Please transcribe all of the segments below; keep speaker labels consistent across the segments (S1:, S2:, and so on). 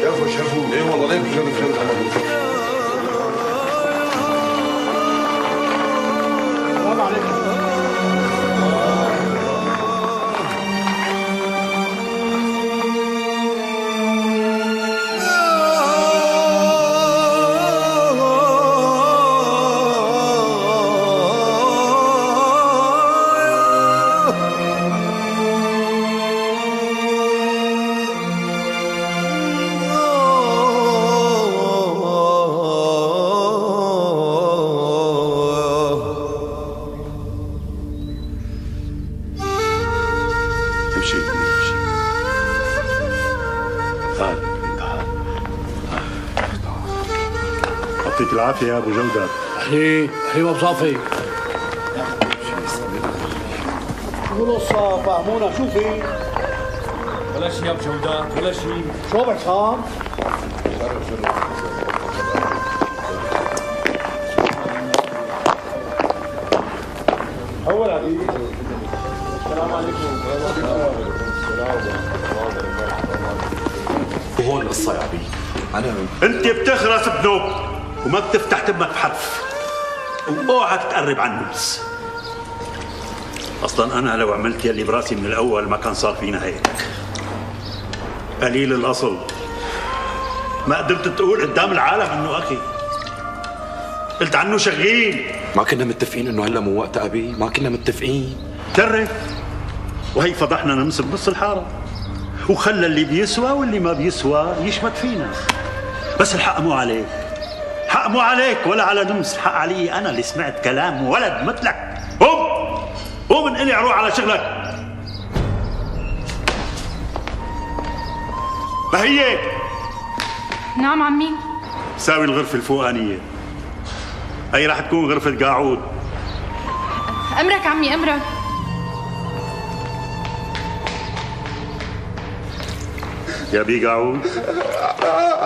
S1: شافوا ايه والله ليه مش السلام عليكم.
S2: امشي امشي. تعال تعال. يعطيك العافية يا أبو جودة.
S3: أهلين أبو صافي.
S1: شو القصة فهمونا شو في؟
S3: ولا شيء يا أبو جودة ولا شيء.
S1: شو بعصام؟ أول عليك. السلام عليكم.
S2: وهون القصة يا عبي. أنت بتخرس بنوب وما بتفتح تمك بحرف، واوعك تقرب عن النمس. أصلاً أنا لو عملت يلي براسي من الأول ما كان صار فينا هيك. قليل الأصل، ما قدرت تقول قدام العالم إنه أخي، قلت عنه شغيل.
S4: ما كنا متفقين انه هلا مو وقت ابي، ما كنا متفقين.
S2: جرب، وهي فضحنا نمس بنص الحارة، وخلى اللي بيسوى واللي ما بيسوى يشمت فينا. بس الحق مو عليك، حق مو عليك ولا على نمس، الحق علي أنا اللي سمعت كلام ولد مثلك. قوم من إلي روح على شغلك. بهية.
S5: نعم عمي.
S2: ساوي الغرفة الفوقانية، هي راح تكون غرفة قاعود.
S5: أمرك عمي أمرك.
S2: يا بي قاعود،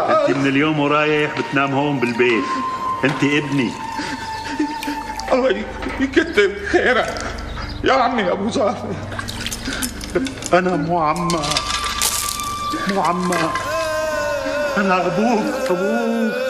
S2: انت من اليوم ورايح بتنام هون بالبيت، انت ابني.
S1: الله يكتب خيرك يا عمي ابو صافي.
S2: انا مو عمك، انا ابوك.